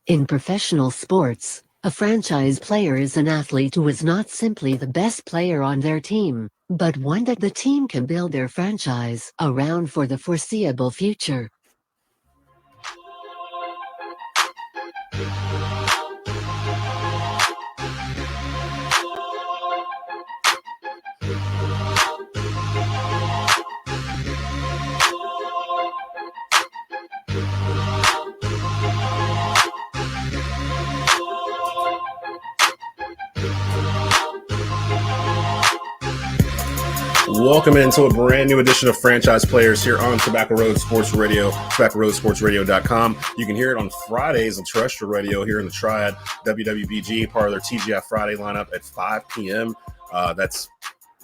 In professional sports, a franchise player is an athlete who is not simply the best player on their team, but one that the team can build their franchise around for the foreseeable future. Welcome into a brand new edition of Franchise Players here on Tobacco Road Sports Radio, TobaccoRoadSportsRadio.com. You can hear it on Fridays on terrestrial radio here in the Triad, WWBG, part of their TGF Friday lineup at 5 p.m. That's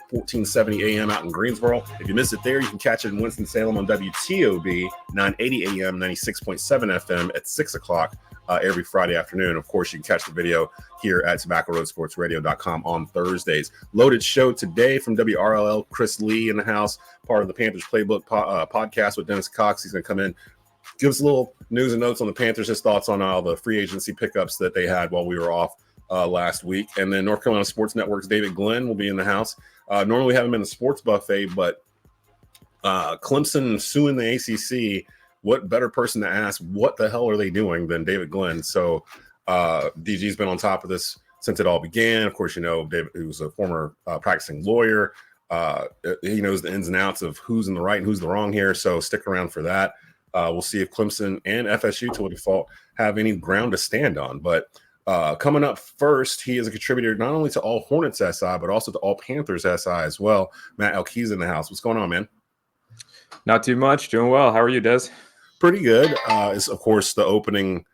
1470 a.m. out in Greensboro. If you miss it there, you can catch it in Winston-Salem on WTOB, 980 a.m., 96.7 FM at 6 o'clock every Friday afternoon. Of course, you can catch the video here at TobaccoRoadSportsRadio.com on Thursdays. Loaded show today from WRLL. Chris Lee in the house, part of the Panthers Playbook podcast with Dennis Cox. He's going to come in, give us a little news and notes on the Panthers, his thoughts on all the free agency pickups that they had while we were off last week. And then North Carolina Sports Network's David Glenn will be in the house. Normally we have him in the sports buffet, but Clemson suing the ACC. What better person to ask what the hell are they doing than David Glenn? So DG's been on top of this since it all began. Of course, you know, David, who's a former practicing lawyer. He knows the ins and outs of who's in the right and who's the wrong here. So stick around for that. We'll see if Clemson and FSU, to a default, have any ground to stand on. But coming up first, he is a contributor not only to all Hornets SI, but also to all Panthers SI as well. Matt Alquiza in the house. What's going on, man? Not too much. Doing well. How are you, Des? Pretty good. It's, of course, the opening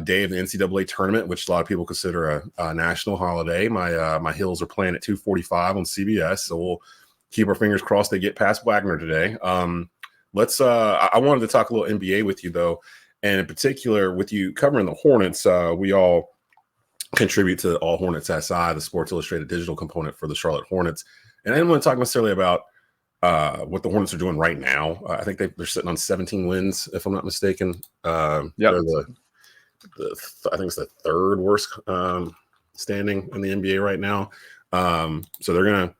day of the NCAA tournament, which a lot of people consider a national holiday. My Hills are playing at 2:45 on CBS, so we'll keep our fingers crossed they get past Wagner today. I wanted to talk a little NBA with you, though, and in particular with you covering the Hornets. We all contribute to All Hornets SI, the Sports Illustrated digital component for the Charlotte Hornets. And I didn't want to talk necessarily about what the Hornets are doing right now. I think they're sitting on 17 wins, if I'm not mistaken. They're I think it's the third worst standing in the NBA right now. So they're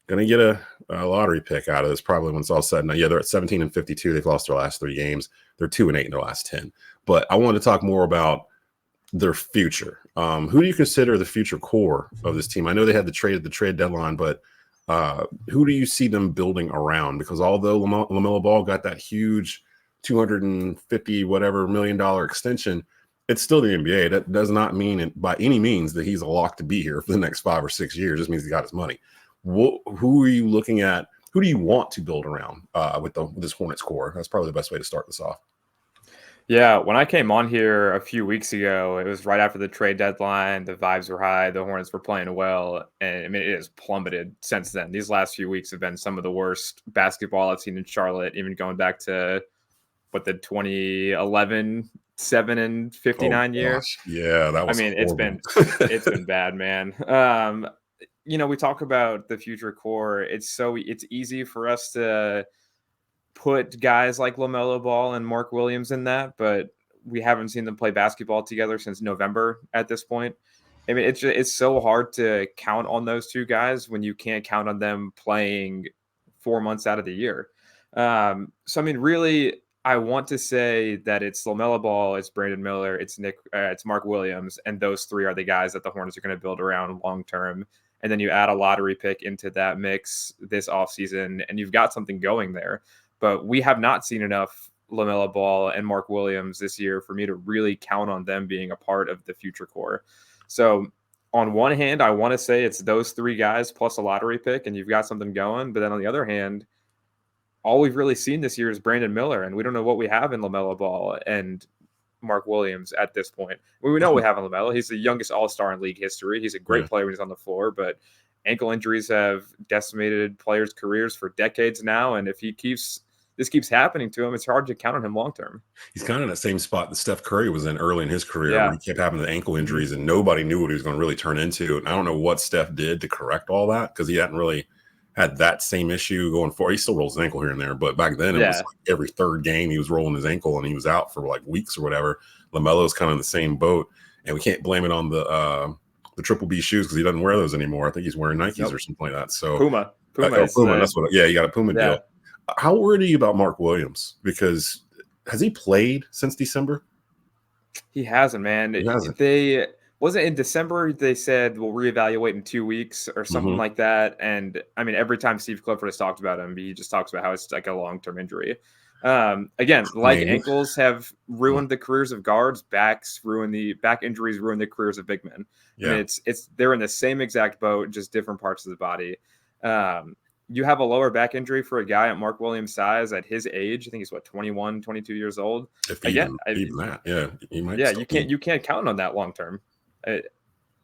gonna get a lottery pick out of this probably when it's all said and done. Yeah, they're at 17 and 52. They've lost their last 3 games. They're 2-8 in their last 10. But I wanted to talk more about their future. Who do you consider the future core of this team? I know they had the trade at the trade deadline, but who do you see them building around? Because although LaMelo Ball got that huge $250 million extension, it's still the NBA. That does not mean by any means that he's a lock to be here for the next 5 or 6 years. It just means he got his money. Who are you looking at? Who do you want to build around with this Hornets core? That's probably the best way to start this off. Yeah, when I came on here a few weeks ago, it was right after the trade deadline. The vibes were high. The Hornets were playing well. And I mean, it has plummeted since then. These last few weeks have been some of the worst basketball I've seen in Charlotte, even going back to the 2011 7-59 year. Yeah, that was horrible. it's been bad, man. We talk about the future core. It's easy for us to put guys like LaMelo Ball and Mark Williams in that, but we haven't seen them play basketball together since November at this point. I mean, it's so hard to count on those two guys when you can't count on them playing 4 months out of the year. So, I mean, really, I want to say that it's LaMelo Ball, it's Brandon Miller, it's Mark Williams, and those three are the guys that the Hornets are going to build around long term. And then you add a lottery pick into that mix this offseason, and you've got something going there. But we have not seen enough LaMelo Ball and Mark Williams this year for me to really count on them being a part of the future core. So on one hand, I want to say it's those three guys plus a lottery pick, and you've got something going. But then on the other hand, all we've really seen this year is Brandon Miller, and we don't know what we have in LaMelo Ball and Mark Williams at this point. We know we have in LaMelo. He's the youngest all-star in league history. He's a great player when he's on the floor, but ankle injuries have decimated players' careers for decades now, and if this keeps happening to him, it's hard to count on him long term. He's kind of in that same spot that Steph Curry was in early in his career, where he kept having the ankle injuries and nobody knew what he was going to really turn into. And I don't know what Steph did to correct all that, because he hadn't really had that same issue going forward. He still rolls his ankle here and there, but back then it was like every third game he was rolling his ankle and he was out for like weeks or whatever. LaMelo's kind of in the same boat, and we can't blame it on the Triple B shoes because he doesn't wear those anymore. I think he's wearing Nikes or something like that. So Puma. That's what. Yeah, you got a Puma deal. How worried are you about Mark Williams? Because has he played since December? He hasn't, man. He hasn't. They wasn't in December. They said we'll reevaluate in 2 weeks or something like that. And I mean, every time Steve Clifford has talked about him, he just talks about how it's like a long-term injury. Again, like ankles have ruined the careers of guards, back injuries ruin the careers of big men. Yeah. And they're in the same exact boat, just different parts of the body. You have a lower back injury for a guy at Mark Williams' size at his age. I think he's 21, 22 years old. Even that, yeah, he might. Yeah, you can't count on that long term.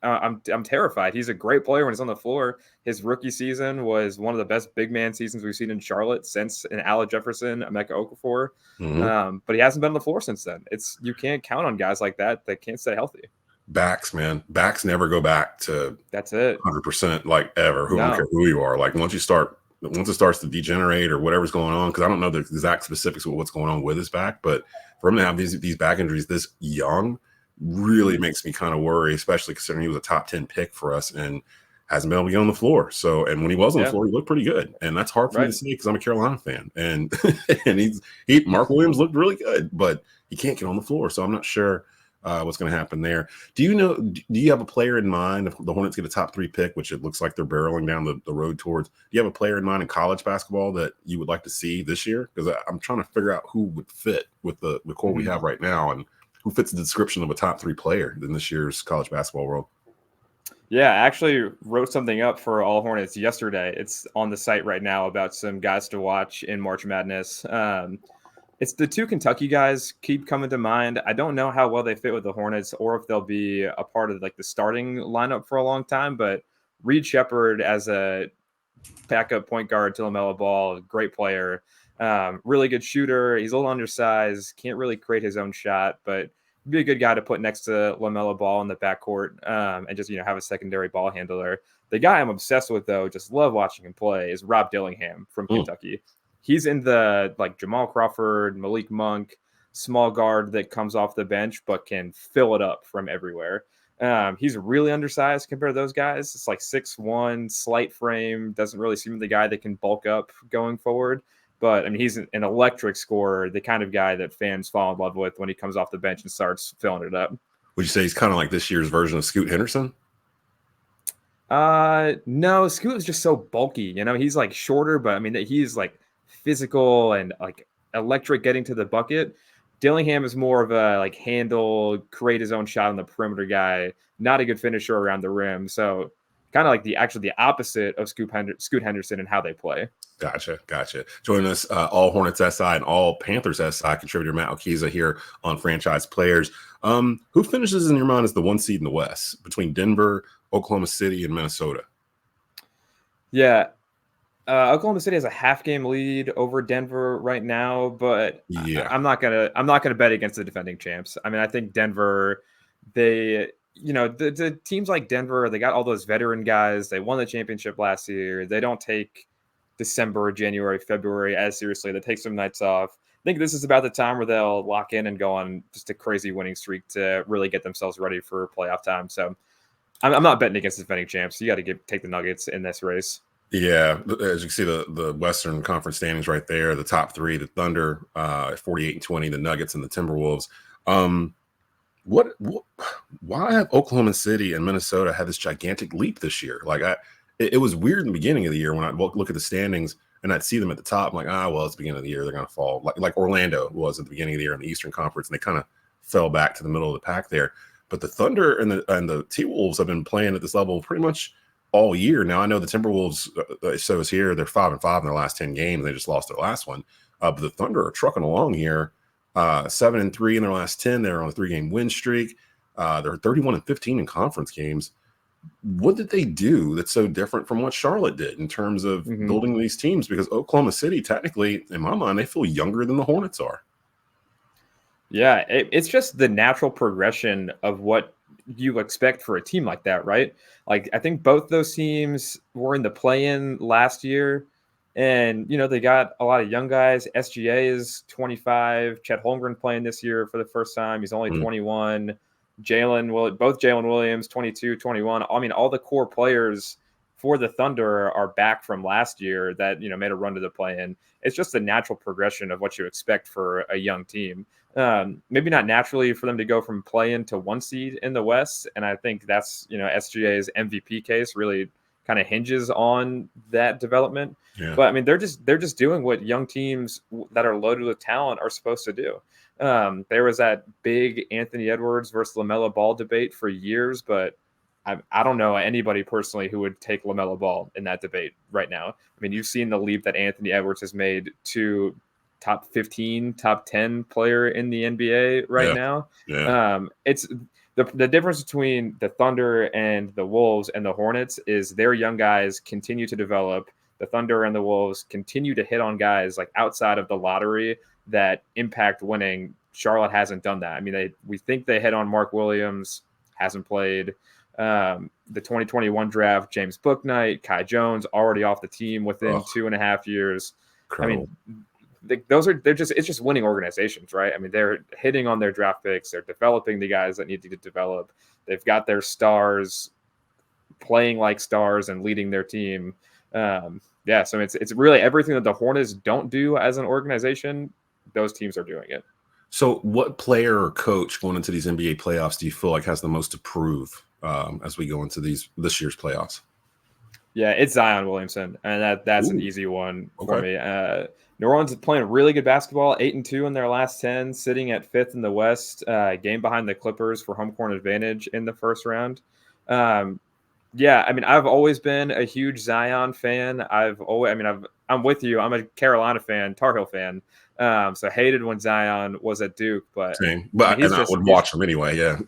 I'm terrified. He's a great player when he's on the floor. His rookie season was one of the best big man seasons we've seen in Charlotte since an Allen Jefferson, Emeka Okafor. But he hasn't been on the floor since then. You can't count on guys like that can't stay healthy. Backs never go back to that's it 100% like ever. I don't care who you are. Like once it starts to degenerate or whatever's going on, because I don't know the exact specifics of what's going on with his back, but for him to have these back injuries this young really makes me kind of worry, especially considering he was a top 10 pick for us and hasn't been able to get on the floor. So, and when he was on the floor, he looked pretty good, and that's hard for me to say because I'm a Carolina fan, and Mark Williams looked really good, but he can't get on the floor. So I'm not sure what's going to happen there. Do you have a player in mind if the Hornets get a top 3 pick, which it looks like they're barreling down the road towards? Do you have a player in mind in college basketball that you would like to see this year? Because I'm trying to figure out who would fit with the core we have right now and who fits the description of a top 3 player in this year's college basketball world. Yeah, I actually wrote something up for All Hornets yesterday. It's on the site right now about some guys to watch in March Madness. It's the 2 Kentucky guys keep coming to mind. I don't know how well they fit with the Hornets or if they'll be a part of like the starting lineup for a long time, but Reed Shepherd as a backup point guard to LaMelo Ball, great player, really good shooter. He's a little undersized, can't really create his own shot, but be a good guy to put next to LaMelo Ball in the backcourt and just, have a secondary ball handler. The guy I'm obsessed with, though, just love watching him play, is Rob Dillingham from Kentucky. He's in the like Jamal Crawford, Malik Monk, small guard that comes off the bench but can fill it up from everywhere. He's really undersized compared to those guys. It's like 6'1", slight frame, doesn't really seem the guy that can bulk up going forward. But, I mean, he's an electric scorer, the kind of guy that fans fall in love with when he comes off the bench and starts filling it up. Would you say he's kind of like this year's version of Scoot Henderson? No, Scoot is just so bulky. He's like shorter, but I mean, he's like physical and like electric getting to the bucket. Dillingham is more of a like handle, create his own shot on the perimeter guy, not a good finisher around the rim. So kind of like the opposite of Scoot Henderson and how they play. Gotcha. Joining us, all Hornets SI and all Panthers SI contributor Matt Alquiza here on Franchise Players. Who finishes in your mind as the 1 seed in the West between Denver, Oklahoma City, and Minnesota? Yeah. Oklahoma City has a half-game lead over Denver right now, but I'm not gonna bet against the defending champs. I mean, I think Denver, the teams like Denver, they got all those veteran guys. They won the championship last year. They don't take December, January, February as seriously. They take some nights off. I think this is about the time where they'll lock in and go on just a crazy winning streak to really get themselves ready for playoff time. So I'm not betting against the defending champs. You got to take the Nuggets in this race. Yeah, as you can see, the Western Conference standings right there, the top 3, the Thunder, 48-20, the Nuggets and the Timberwolves. Why have Oklahoma City and Minnesota had this gigantic leap this year? Like it was weird in the beginning of the year when I look at the standings and I'd see them at the top. I'm like, it's the beginning of the year, they're going to fall. Like Orlando was at the beginning of the year in the Eastern Conference, and they kind of fell back to the middle of the pack there. But the Thunder and the T-Wolves have been playing at this level pretty much all year. Now, I know the Timberwolves, so is here. They're 5-5 in their last 10 games. They just lost their last one. But the Thunder are trucking along here, 7-3 in their last 10. They're on a 3-game win streak. They're 31-15 in conference games. What did they do that's so different from what Charlotte did in terms of building these teams? Because Oklahoma City, technically, in my mind, they feel younger than the Hornets are. Yeah, it's just the natural progression of what you expect for a team like that, right? Like, I think both those teams were in the play-in last year, and they got a lot of young guys. SGA is 25. Chet Holmgren playing this year for the first time. He's only 21. Both Jalen Williams, 22, 21. I mean, all the core players for the Thunder are back from last year that made a run to the play-in. It's just a natural progression of what you expect for a young team. Maybe not naturally for them to go from play-in to 1 seed in the West, and I think that's SGA's MVP case really kind of hinges on that development. Yeah. But I mean, they're just doing what young teams that are loaded with talent are supposed to do. There was that big Anthony Edwards versus LaMelo Ball debate for years, but I don't know anybody personally who would take LaMelo Ball in that debate right now. I mean, you've seen the leap that Anthony Edwards has made to top 15, top 10 player in the NBA right now. Yeah. It's the difference between the Thunder and the Wolves and the Hornets is their young guys continue to develop. The Thunder and the Wolves continue to hit on guys like outside of the lottery that impact winning. Charlotte hasn't done that. I mean, we think they hit on Mark Williams, hasn't played. The 2021 draft, James Bouknight, Kai Jones already off the team within 2.5 years. Incredible. I mean, it's just winning organizations, right? I mean, they're hitting on their draft picks. They're developing the guys that need to get developed. They've got their stars playing like stars and leading their team. So it's really everything that the Hornets don't do as an organization. Those teams are doing it. So what player or coach going into these NBA playoffs do you feel like has the most to prove as we go into this year's playoffs? Yeah, it's Zion Williamson, and that's an easy one for me. New Orleans is playing really good basketball, 8-2 in their last 10, sitting at 5th in the West, game behind the Clippers for home court advantage in the first round. I mean, I've always been a huge Zion fan. I'm with you. I'm a Carolina fan, Tar Heel fan. So hated when Zion was at Duke, but same. But I would watch him anyway. Yeah.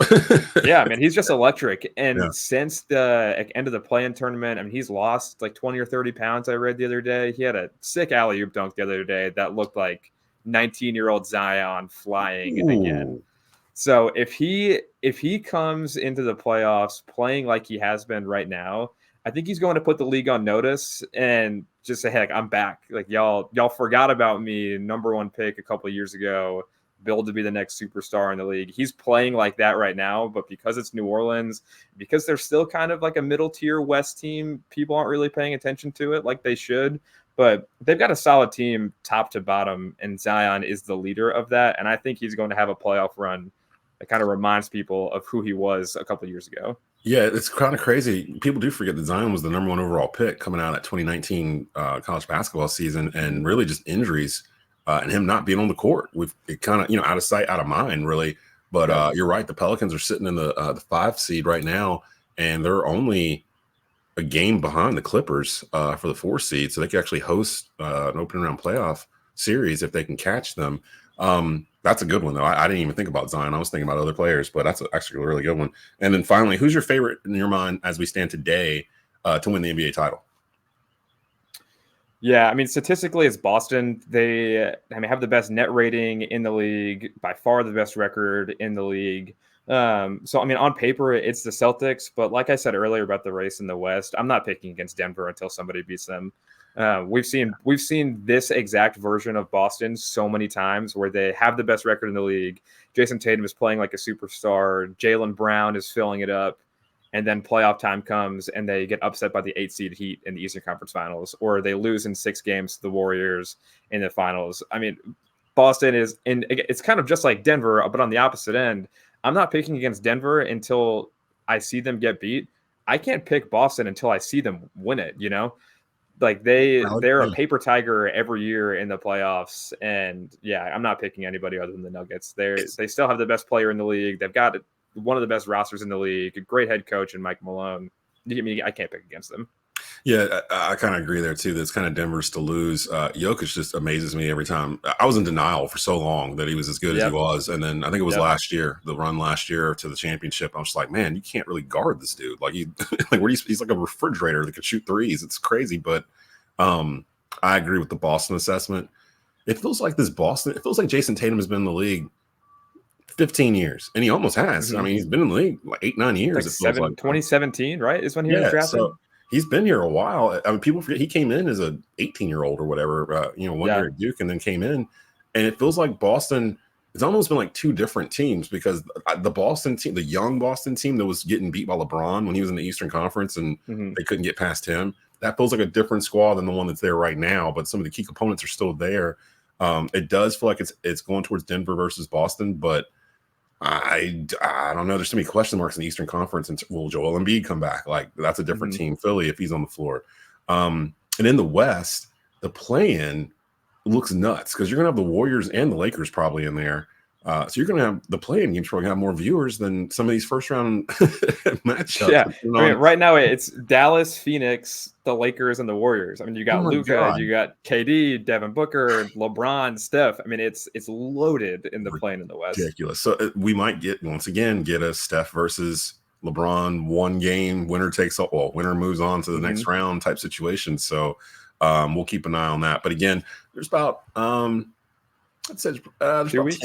Yeah, I mean, he's just electric. And since the end of the play-in tournament, I mean, he's lost like 20 or 30 pounds. I read the other day. He had a sick alley-oop dunk the other day that looked like 19-year-old Zion flying again. So if he comes into the playoffs playing like he has been right now, I think he's going to put the league on notice and just say, heck, I'm back. Like y'all forgot about me, number 1 pick a couple of years ago, billed to be the next superstar in the league. He's playing like that right now, but because it's New Orleans, because they're still kind of like a middle tier West team, people aren't really paying attention to it like they should. But they've got a solid team top to bottom, and Zion is the leader of that. And I think he's going to have a playoff run that kind of reminds people of who he was a couple of years ago. Yeah, it's kind of crazy. People do forget that Zion was the number 1 overall pick coming out at 2019 college basketball season, and really just injuries and him not being on the court. It kind of, out of sight, out of mind, really. But you're right. The Pelicans are sitting in the 5 seed right now, and they're only a game behind the Clippers for the 4 seed. So they can actually host an opening round playoff series if they can catch them. That's a good one, though. I didn't even think about Zion. I was thinking about other players, but that's actually a really good one. And then finally, who's your favorite in your mind as we stand today to win the NBA title? Yeah, I mean, statistically, it's Boston. They have the best net rating in the league, by far the best record in the league. So, I mean, on paper, it's the Celtics. But like I said earlier about the race in the West, I'm not picking against Denver until somebody beats them. We've seen this exact version of Boston so many times where they have the best record in the league. Jason Tatum is playing like a superstar. Jaylen Brown is filling it up. And then playoff time comes and they get upset by the 8 seed Heat in the Eastern Conference Finals, or they lose in 6 games to the Warriors in the finals. I mean, Boston is it's kind of just like Denver, but on the opposite end. I'm not picking against Denver until I see them get beat. I can't pick Boston until I see them win it, Like they're a paper tiger every year in the playoffs, and I'm not picking anybody other than the Nuggets. They still have the best player in the league. They've got one of the best rosters in the league, a great head coach in Mike Malone. I can't pick against them. Yeah, I kind of agree there too. That's kind of Denver's to lose. Jokic just amazes me every time. I was in denial for so long that he was as good as he was, and then I think it was last year, the run last year to the championship. I was just like, man, you can't really guard this dude. Like he's like a refrigerator that can shoot threes. It's crazy, but I agree with the Boston assessment. It feels like Jason Tatum has been in the league 15 years, and he almost has. I mean, he's been in the league like 8-9 years. Like it feels like 2017, right? Is when he was yeah. drafted. So he's been here a while. I mean, people forget he came in as a 18-year-old or whatever. One year at Duke, and then came in, and it feels like Boston. It's almost been like two different teams because the Boston team, the young Boston team that was getting beat by LeBron when he was in the Eastern Conference and they couldn't get past him, that feels like a different squad than the one that's there right now. But some of the key components are still there. It does feel like it's going towards Denver versus Boston, but I don't know. There's so many question marks in the Eastern Conference. And will Joel Embiid come back? Like that's a different team, Philly, if he's on the floor. And in the West, the play-in looks nuts because you're gonna have the Warriors and the Lakers probably in there. So you're gonna have the play-in games probably have more viewers than some of these first round matchups. Yeah, I mean, right now it's Dallas, Phoenix, the Lakers, and the Warriors. I mean, you got Luka, you got KD, Devin Booker, LeBron, Steph. I mean, it's loaded in the play-in in the West. Ridiculous. So we might get a Steph versus LeBron one game, winner takes all. Well, winner moves on to the next round type situation. So we'll keep an eye on that. But again, there's about I'd say there's 2 weeks.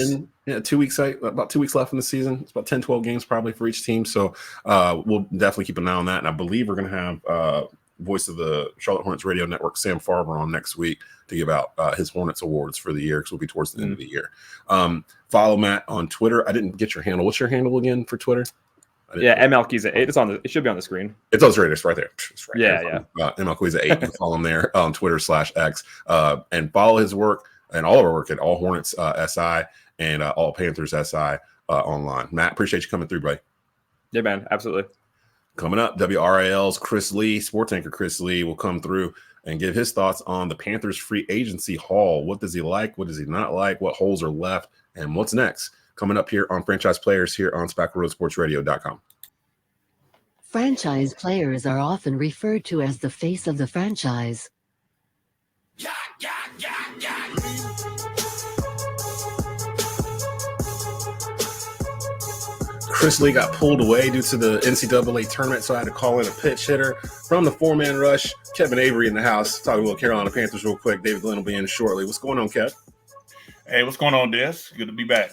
2 weeks. About 2 weeks left in the season. It's about 10, 12 games probably for each team. So we'll definitely keep an eye on that. And I believe we're going to have voice of the Charlotte Hornets radio network, Sam Farber, on next week to give out his Hornets awards for the year because we'll be towards the end of the year. Follow Matt on Twitter. I didn't get your handle. What's your handle again for Twitter? M Alquiza 8. It should be on the screen. It's on the radio. It's right there. It's right there. M Alquiza 8. You can follow him there on Twitter /X and follow his work and all of our work at All Hornets SI and All Panthers SI online. Matt, appreciate you coming through, buddy. Yeah, man, absolutely. Coming up, WRAL's Chris Lee, sports anchor Chris Lee, will come through and give his thoughts on the Panthers free agency haul. What does he like? What does he not like? What holes are left? And what's next? Coming up here on Franchise Players here on SpacroRoadSportsRadio.com. Franchise players are often referred to as the face of the franchise. Chris Lee got pulled away due to the NCAA tournament, so I had to call in a pitch hitter from the four-man rush. Kevin Avery in the house. Talking about Carolina Panthers real quick. David Glenn will be in shortly. What's going on, Kev? Hey, what's going on, Des? Good to be back.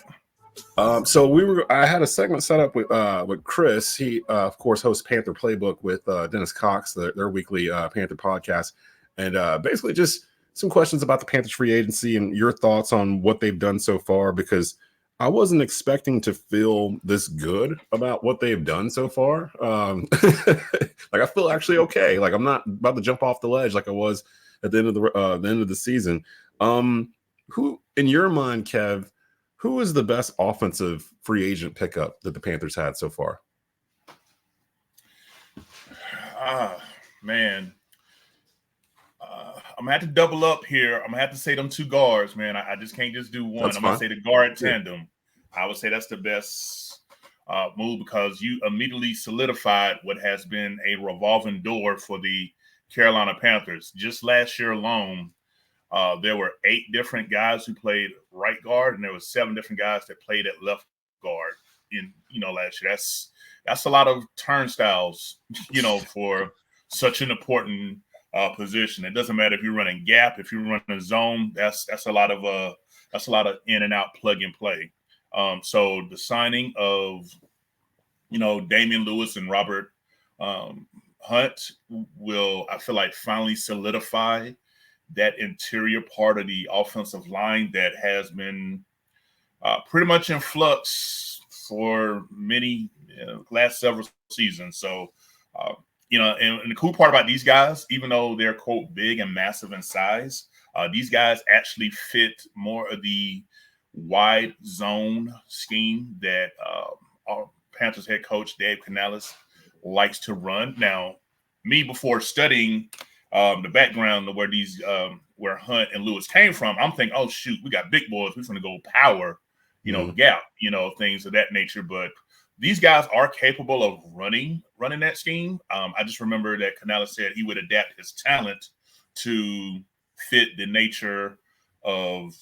I had a segment set up with Chris. He, of course, hosts Panther Playbook with Dennis Cox, their weekly Panther podcast, and basically just some questions about the Panthers free agency and your thoughts on what they've done so far, because I wasn't expecting to feel this good about what they've done so far. Like I feel actually okay. Like I'm not about to jump off the ledge like I was at the end of the season. Who, in your mind, Kev, who is the best offensive free agent pickup that the Panthers had so far? Man. I'm going to have to double up here. I'm going to have to say them two guards, man. I just can't just do one. I'm going to say the guard tandem. I would say that's the best move because you immediately solidified what has been a revolving door for the Carolina Panthers. Just last year alone, there were 8 different guys who played right guard, and there were 7 different guys that played at left guard in last year. That's a lot of turnstiles, for such an important position. It doesn't matter if you're running gap, if you're running zone. That's a lot of in and out plug and play. So the signing of Damian Lewis and Robert Hunt will, I feel like, finally solidify that interior part of the offensive line that has been pretty much in flux for many last several seasons. So. And the cool part about these guys, even though they're, quote, big and massive in size, these guys actually fit more of the wide zone scheme that our Panthers head coach, Dave Canales, likes to run. Now, me, before studying the background of where Hunt and Lewis came from, I'm thinking, oh, shoot, we got big boys. We're going to go power, gap, things of that nature. But these guys are capable of running that scheme. I just remember that Canales said he would adapt his talent to fit the nature of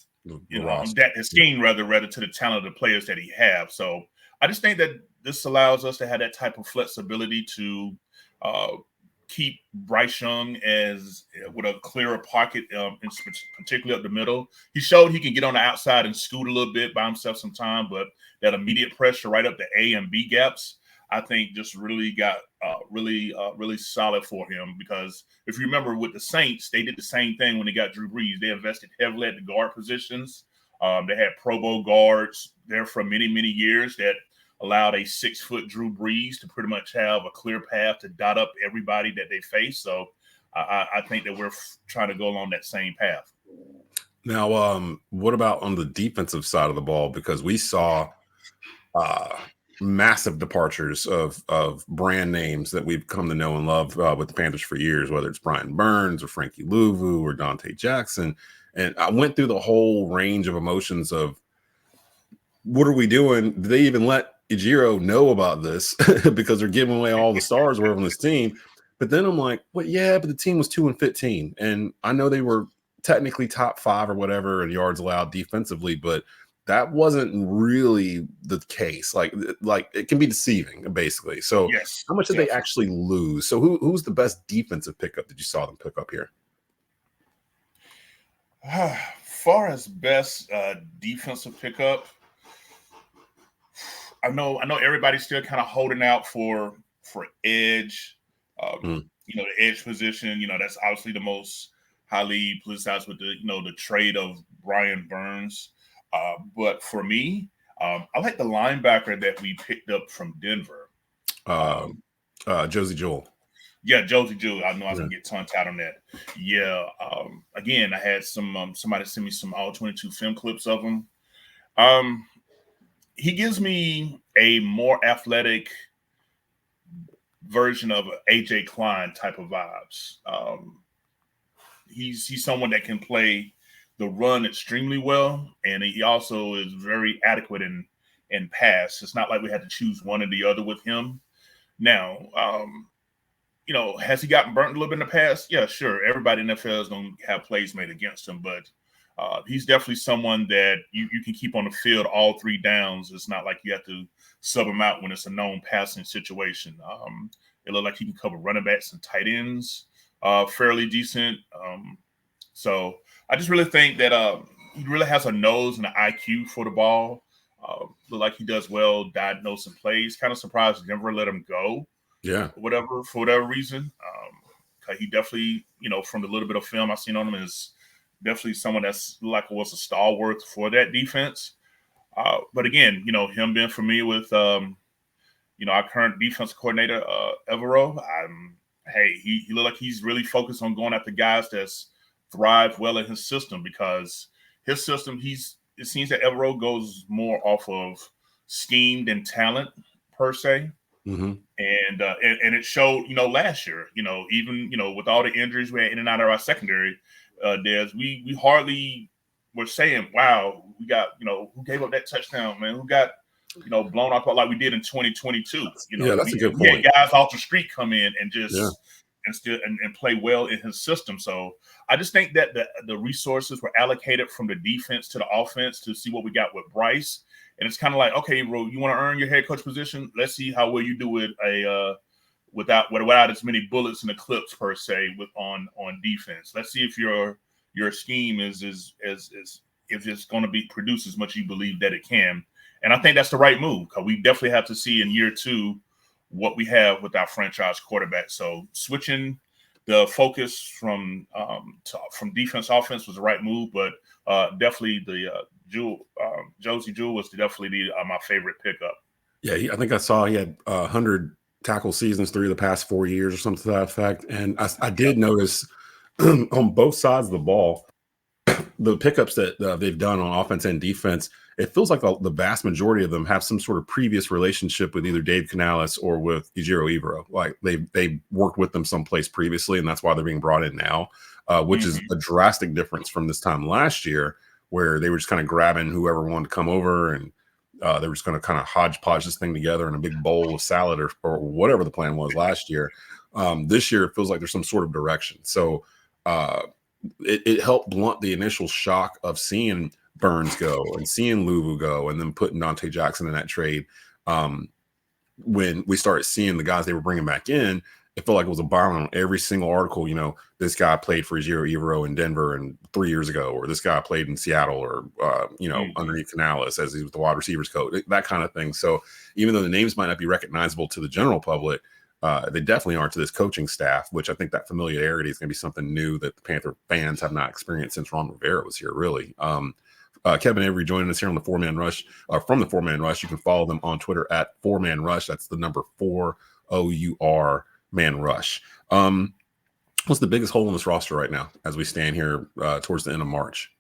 his scheme rather to the talent of the players that he have. So I just think that this allows us to have that type of flexibility to keep Bryce Young with a clearer pocket, particularly up the middle. He showed he can get on the outside and scoot a little bit, buy himself some time, but that immediate pressure right up the A and B gaps, I think just really got really solid for him. Because if you remember with the Saints, they did the same thing when they got Drew Brees. They invested heavily at the guard positions. They had Pro Bowl guards there for many, many years that allowed a 6-foot Drew Brees to pretty much have a clear path to dot up everybody that they face. So I think that we're trying to go along that same path. Now, what about on the defensive side of the ball? Because we saw massive departures of brand names that we've come to know and love with the Panthers for years, whether it's Brian Burns or Frankie Louvu or Dante Jackson. And I went through the whole range of emotions of, what are we doing? Did they even let Ejiro know about this? Because they're giving away all the stars were on this team. But then I'm like, well, yeah, but the team was 2-15. And I know they were technically top 5 or whatever in yards allowed defensively, but that wasn't really the case. Like it can be deceiving, basically. So yes, how much did they actually lose? So who's the best defensive pickup that you saw them pick up here? Far as best defensive pickup, I know everybody's still kind of holding out for edge. You know, the edge position, you know, that's obviously the most highly politicized with the trade of Brian Burns. But for me, I like the linebacker that we picked up from Denver. Josie Jewell. Yeah, Josie Jewell. I know I was gonna get tongue-tied on that. Yeah. Again, I had somebody send me some all-22 film clips of him. He gives me a more athletic version of AJ Klein type of vibes. He's someone that can play the run extremely well, and he also is very adequate in pass. It's not like we had to choose one or the other with him. Now, you know, has he gotten burnt a little bit in the past? Yeah, sure. Everybody in the NFL is going to have plays made against him, but he's definitely someone that you can keep on the field all 3 downs. It's not like you have to sub him out when it's a known passing situation. It looks like he can cover running backs and tight ends fairly decent. So I just really think that he really has a nose and an IQ for the ball. Look like he does well diagnosing plays. Kind of surprised Denver let him go. Yeah. For whatever reason. He definitely, you know, from the little bit of film I've seen on him, is definitely someone that's like was a stalwart for that defense. But again, you know, him being familiar with, you know, our current defensive coordinator, Evero, he looked like he's really focused on going after guys that's thrive well in his system, because his system, it seems that Evero goes more off of scheme than talent per se. Mm-hmm. And it showed, you know, last year, you know, even, you know, with all the injuries we had in and out of our secondary, we hardly were saying, wow, we got, you know, who gave up that touchdown, man? Who got, you know, blown off like we did in 2022? You know, that's a good point. We had guys off the street come in and just and play well in his system. So I just think that the resources were allocated from the defense to the offense to see what we got with Bryce. And it's kind of like, okay, bro, you want to earn your head coach position? Let's see how well you do it without as many bullets in the clips per se on defense. Let's see if your scheme is if it's going to be produce as much as you believe that it can. And I think that's the right move, because we definitely have to see in year 2 what we have with our franchise quarterback. So switching the focus from defense offense was the right move, but definitely the Josie Jewell was definitely my favorite pickup. Yeah, I think I saw he had 100 tackle seasons 3 of the past 4 years or something to that effect. And I did notice on both sides of the ball, the pickups that they've done on offense and defense, it feels like the vast majority of them have some sort of previous relationship with either Dave Canales or with Ejiro Evero. Like they worked with them someplace previously, and that's why they're being brought in now, which is a drastic difference from this time last year, where they were just kind of grabbing whoever wanted to come over, and they were just going to kind of hodgepodge this thing together in a big bowl of salad or whatever the plan was last year. This year, it feels like there's some sort of direction. So it helped blunt the initial shock of seeing Burns go and seeing Louvu go and then putting Dante Jackson in that trade when we started seeing the guys they were bringing back in it felt like it was a bomb on every single article. You know, this guy played for Giro Evero in Denver and 3 years ago, or this guy played in Seattle, or underneath Canales as he was the wide receivers coach, that kind of thing. So even though the names might not be recognizable to the general public, they definitely aren't to this coaching staff, which I think that familiarity is going to be something new that the Panther fans have not experienced since Ron Rivera was here, really. Kevin Avery joining us here on the 4-Man Rush, from the 4-Man Rush. You can follow them on Twitter at 4-Man Rush. That's the number 4OUR Man Rush. What's the biggest hole in this roster right now as we stand here towards the end of March?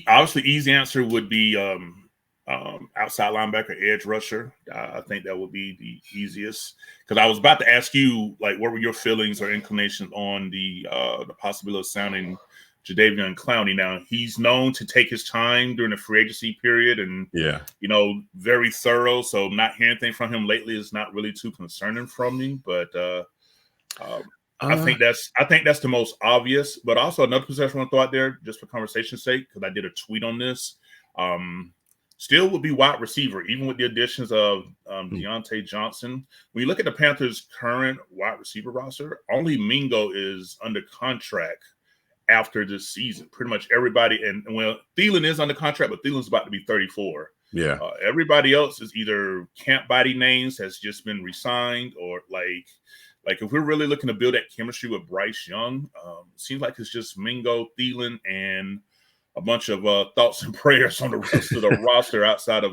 Obviously, easy answer would be outside linebacker, edge rusher. I think that would be the easiest, because I was about to ask you, like, what were your feelings or inclinations on the possibility of signing Jadeveon Clowney. Now, he's known to take his time during the free agency period and, very thorough. So not hearing anything from him lately is not really too concerning from me. But I think that's the most obvious. But also another position I want to throw out there, just for conversation's sake, because I did a tweet on this. Still would be wide receiver, even with the additions of Deontay Johnson. When you look at the Panthers' current wide receiver roster, only Mingo is under contract after this season. Pretty much everybody, and well, Thielen is under contract, but Thielen's about to be 34. Yeah. Everybody else is either camp body names, has just been re-signed, or like if we're really looking to build that chemistry with Bryce Young, seems like it's just Mingo, Thielen, and a bunch of thoughts and prayers on the rest of the roster outside of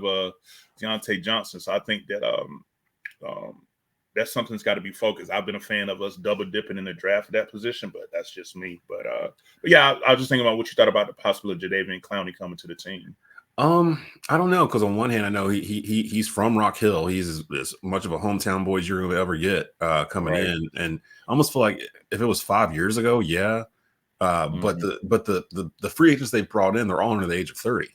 Deontay Johnson. So I think that that's something that's got to be focused. I've been a fan of us double dipping in the draft for that position, but that's just me. But yeah, I was just thinking about what you thought about the possibility of Jadeveon Clowney coming to the team. I don't know, because on one hand, I know he's from Rock Hill. He's as much of a hometown boy as you're going to ever get coming in, and I almost feel like if it was 5 years ago, yeah. But the free agents they brought in, they're all under the age of 30.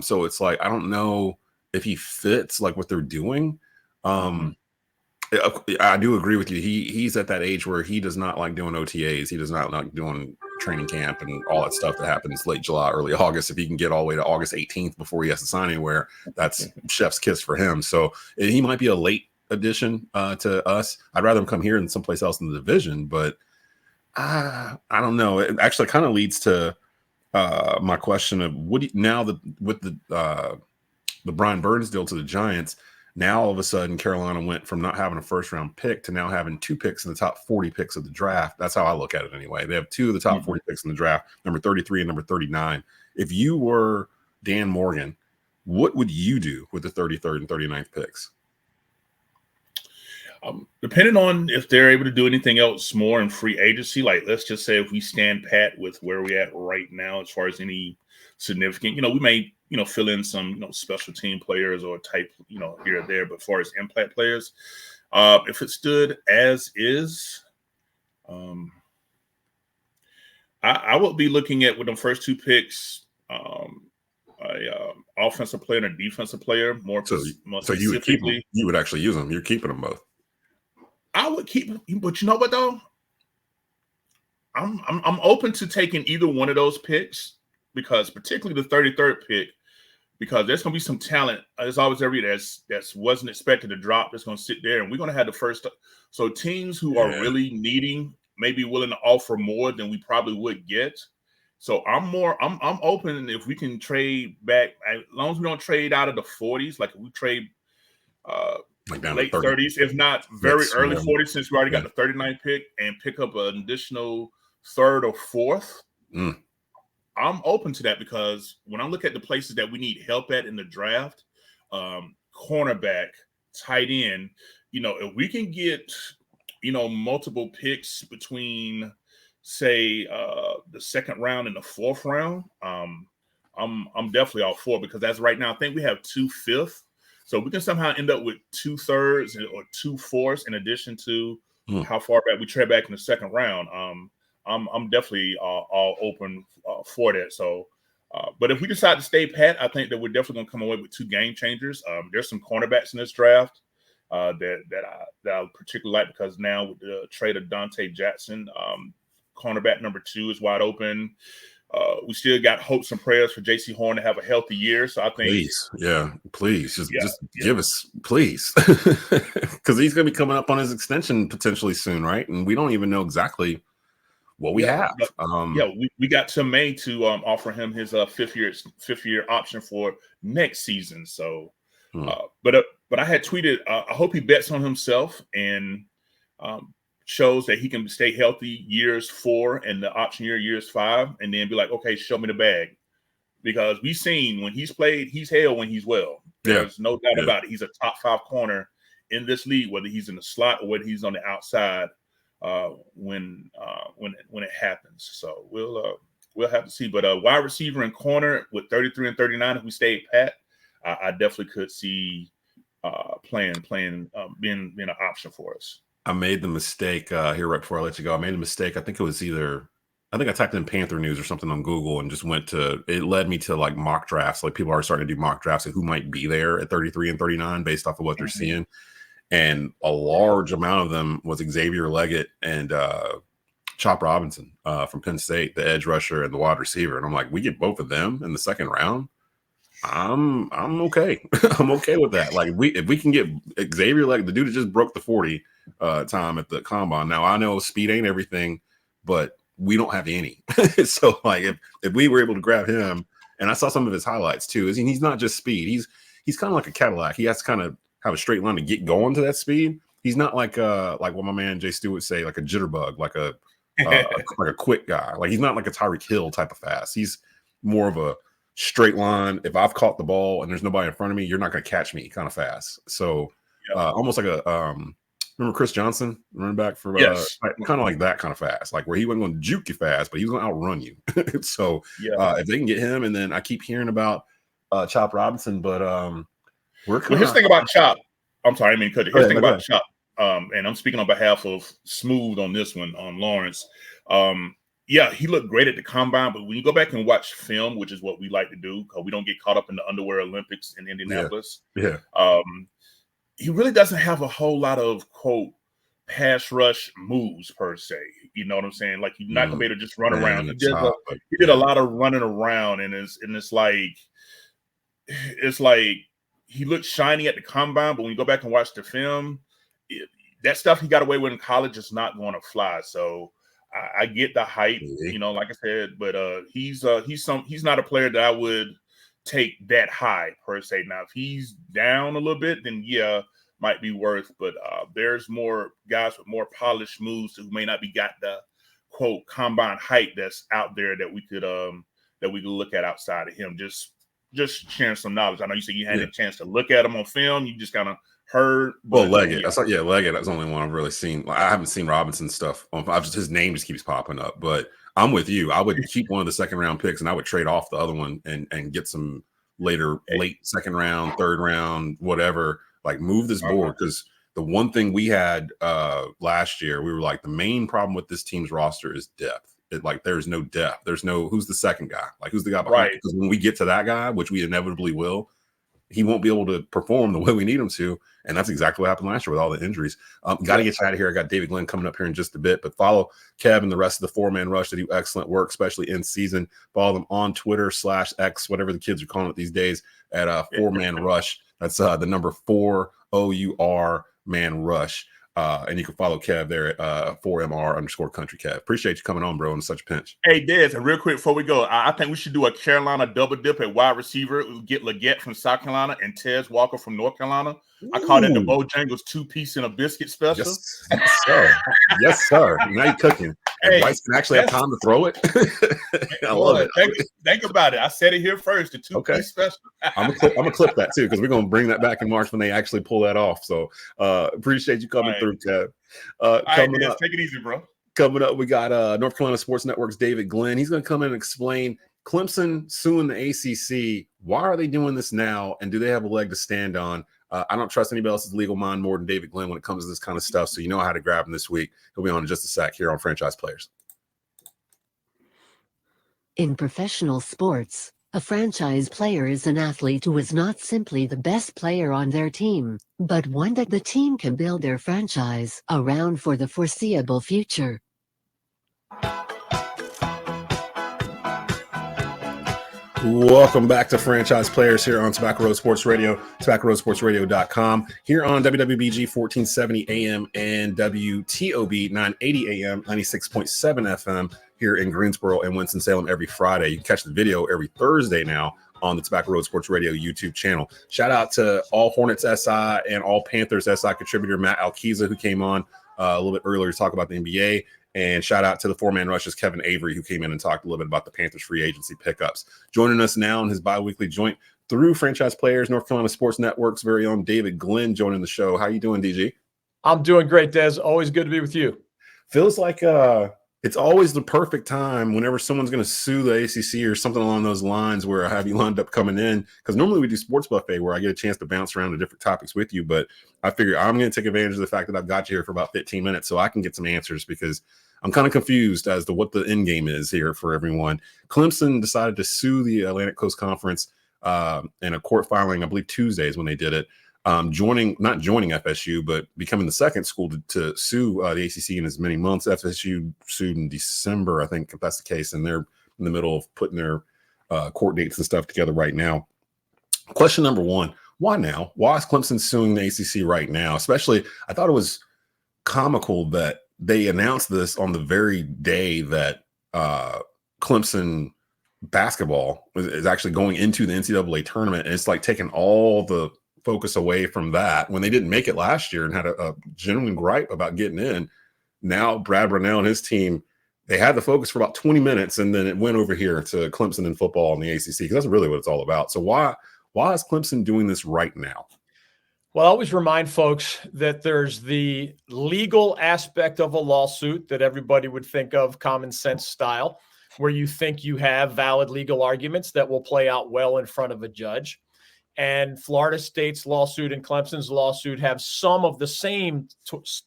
So it's like, I don't know if he fits like what they're doing. I do agree with you. He's at that age where he does not like doing OTAs. He does not like doing training camp and all that stuff that happens late July, early August. If he can get all the way to August 18th before he has to sign anywhere, that's chef's kiss for him. So he might be a late addition to us. I'd rather him come here than someplace else in the division, but I don't know. It actually kind of leads to my question of with the Brian Burns deal to the Giants. Now all of a sudden Carolina went from not having a first round pick to now having 2 picks in the top 40 picks of the draft. That's how I look at it anyway. They have 2 of the top 40 picks in the draft, number 33 and number 39. If you were Dan Morgan, what would you do with the 33rd and 39th picks? Depending on if they're able to do anything else more in free agency, like let's just say if we stand pat with where we're at right now as far as any significant, we may, fill in some, special team players or type, here or there, but as far as impact players, if it stood as is, I would be looking at with the first 2 picks, offensive player and a defensive player more. So you would keep them. You would actually use them. You're keeping them both. I would keep, but you know what though? I'm open to taking either one of those picks, because particularly the 33rd pick, because there's going to be some talent. There's always every that's wasn't expected to drop. That's going to sit there, and we're going to have the first. So teams who are really needing may be willing to offer more than we probably would get. So I'm open if we can trade back, as long as we don't trade out of the 40s. Like if we trade like down late 30s, if not very early 40s, since we already got the 39th pick, and pick up an additional 3rd or 4th. I'm open to that, because when I look at the places that we need help at in the draft, cornerback, tight end, if we can get, multiple picks between, say, the 2nd round and the 4th round, I'm definitely all for it, because as right now, I think we have 2 5th. So we can somehow end up with 2 3rds or 2 4ths in addition to how far back we trade back in the 2nd round. I'm definitely all open for that. So, but if we decide to stay pat, I think that we're definitely going to come away with 2 game changers. There's some cornerbacks in this draft that I particularly like, because now with the trade of Dante Jackson, cornerback number 2 is wide open. We still got hopes and prayers for J.C. Horn to have a healthy year. So I think, please, just give us, please, because he's going to be coming up on his extension potentially soon, right? And we don't even know exactly what we have. We got till May to offer him his fifth year option for next season. So, but I had tweeted, I hope he bets on himself and shows that he can stay healthy years 4 and the option years 5, and then be like, okay, show me the bag. Because we've seen when he's played, he's hell when he's well. There's no doubt about it. He's a top 5 corner in this league, whether he's in the slot or whether he's on the outside when it happens. So we'll have to see. But wide receiver and corner with 33 and 39, if we stayed pat, I definitely could see being an option for us. I made the mistake here right before I let you go. I made a mistake. I think I typed in Panther news or something on Google and just it led me to like mock drafts. Like people are starting to do mock drafts of who might be there at 33 and 39 based off of what they're seeing. And a large amount of them was Xavier Leggett and Chop Robinson from Penn State, the edge rusher and the wide receiver. And I'm like, we get both of them in the second round. I'm okay. I'm okay with that. Like if we can get Xavier Leggett, the dude that just broke the 40 time at the combine. Now I know speed ain't everything, but we don't have any. So like if we were able to grab him, and I saw some of his highlights too, he's not just speed. He's kind of like a Cadillac. He has to kind of have a straight line to get going to that speed. He's not like what my man Jay Stu would say, like a jitterbug, like a quick guy. Like he's not like a Tyreek Hill type of fast. He's more of a straight line. If I've caught the ball and there's nobody in front of me, you're not going to catch me kind of fast. So almost like a remember Chris Johnson, running back for kind of like that kind of fast, like where he wasn't going to juke you fast, but he was going to outrun you. So if they can get him, and then I keep hearing about Chop Robinson, but his thing about Chop, I'm sorry, I mean, his thing about Chop, and I'm speaking on behalf of Smooth on this one, on Lawrence. He looked great at the combine, but when you go back and watch film, which is what we like to do, because we don't get caught up in the underwear Olympics in Indianapolis. He really doesn't have a whole lot of, quote, pass rush moves per se. You know what I'm saying? Like you're not gonna be able to just run around. He did a lot of running around, and it's like he looked shiny at the combine, but when you go back and watch the film, that stuff he got away with in college is not going to fly. So I get the hype, like I said, but he's not a player that I would take that high per se. Now, if he's down a little bit, then might be worth. But there's more guys with more polished moves who may not be got the quote combine height that's out there that we could look at outside of him. Just sharing some knowledge. I know you said you had a chance to look at him on film. You just kind of heard. Well, Leggett. Leggett. That's the only one I've really seen. I haven't seen Robinson stuff. His name just keeps popping up. But I'm with you. I would keep one of the second round picks, and I would trade off the other one and get some late second round, third round, whatever. Like move this board, because the one thing we had last year, we were like, the main problem with this team's roster is depth. There's no depth. There's no who's the second guy. Like who's the guy behind? Right. Because when we get to that guy, which we inevitably will, he won't be able to perform the way we need him to. And that's exactly what happened last year with all the injuries. Got to get you out of here. I got David Glenn coming up here in just a bit, but follow Kev and the rest of the 4-man rush. They do excellent work, especially in season. Follow them on Twitter /X, whatever the kids are calling it these days, at 4-man rush. That's the number 4OUR man rush. And you can follow Kev there at 4MR_country Kev. Appreciate you coming on, bro, in such a pinch. Hey, Des, and real quick before we go, I think we should do a Carolina double dip at wide receiver. We'll get Leggett from South Carolina and Tez Walker from North Carolina. I call that the Bojangles 2-piece in a biscuit special. Yes, sir. Yes, sir. Now you're cooking. And Bryce can actually have time to throw it. I love it. Think about it. I said it here first, the 2-piece special. I'm gonna clip that too, because we're gonna bring that back in March when they actually pull that off. So appreciate you coming through, Kev. Coming up, take it easy, bro. Coming up, we got North Carolina Sports Network's David Glenn. He's gonna come in and explain Clemson suing the ACC. Why are they doing this now? And do they have a leg to stand on? I don't trust anybody else's legal mind more than David Glenn when it comes to this kind of stuff. So you know how to grab him this week. He'll be on in just a sec here on Franchise Players. In professional sports, a franchise player is an athlete who is not simply the best player on their team, but one that the team can build their franchise around for the foreseeable future. Welcome back to Franchise Players here on Tobacco Road Sports Radio, tobaccoroadsportsradio.com, here on WWBG 1470 AM and WTOB 980 AM, 96.7 FM here in Greensboro and Winston-Salem every Friday. You can catch the video every Thursday now on the Tobacco Road Sports Radio YouTube channel. Shout out to all Hornets SI and all Panthers SI contributor Matt Alquiza, who came on a little bit earlier to talk about the NBA. And shout out to the four-man rushes, Kevin Avery, who came in and talked a little bit about the Panthers free agency pickups. Joining us now on his bi-weekly joint through Franchise Players, North Carolina Sports Network's very own David Glenn joining the show. How you doing, DG? I'm doing great, Des. Always good to be with you. Feels like it's always the perfect time whenever someone's going to sue the ACC or something along those lines where I have you lined up coming in. Because normally we do Sports Buffet where I get a chance to bounce around to different topics with you. But I figure I'm going to take advantage of the fact that I've got you here for about 15 minutes so I can get some answers, because I'm kind of confused as to what the end game is here for everyone. Clemson decided to sue the Atlantic Coast Conference in a court filing, I believe Tuesdays when they did it, not joining FSU, but becoming the second school to sue the ACC in as many months. FSU sued in December, I think, if that's the case, and they're in the middle of putting their court dates and stuff together right now. Question number one, why now? Why is Clemson suing the ACC right now? Especially, I thought it was comical that they announced this on the very day that Clemson basketball is actually going into the NCAA tournament. And it's like taking all the focus away from that when they didn't make it last year and had a genuine gripe about getting in. Now, Brad Brownell and his team, they had the focus for about 20 minutes, and then it went over here to Clemson and football and the ACC, because that's really what it's all about. So why is Clemson doing this right now? Well, I always remind folks that there's the legal aspect of a lawsuit that everybody would think of common sense style, where you think you have valid legal arguments that will play out well in front of a judge. And Florida State's lawsuit and Clemson's lawsuit have some of the same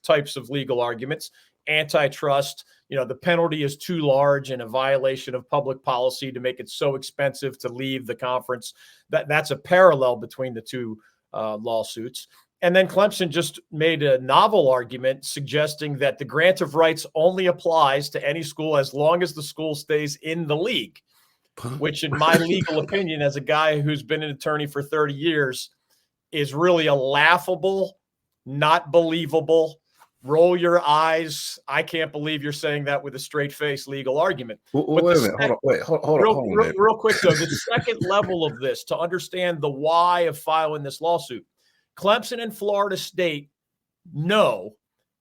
types of legal arguments. Antitrust, the penalty is too large and a violation of public policy to make it so expensive to leave the conference. That's a parallel between the two lawsuits. And then Clemson just made a novel argument suggesting that the grant of rights only applies to any school as long as the school stays in the league, which in my legal opinion, as a guy who's been an attorney for 30 years, is really a laughable, not believable, roll your eyes, I can't believe you're saying that with a straight face legal argument. Wait a minute. Hold on. Real quick, though, the second level of this, to understand the why of filing this lawsuit, Clemson and Florida State know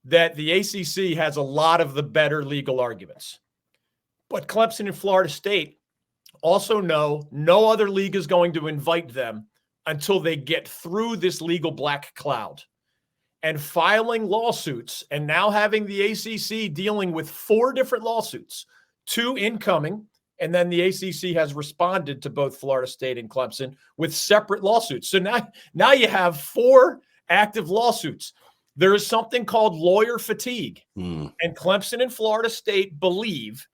that the ACC has a lot of the better legal arguments. But Clemson and Florida State also know no other league is going to invite them until they get through this legal black cloud. And filing lawsuits and now having the ACC dealing with 4 different lawsuits, 2 incoming, and then the ACC has responded to both Florida State and Clemson with separate lawsuits. So now you have 4 active lawsuits. There is something called lawyer fatigue. And Clemson and Florida State believe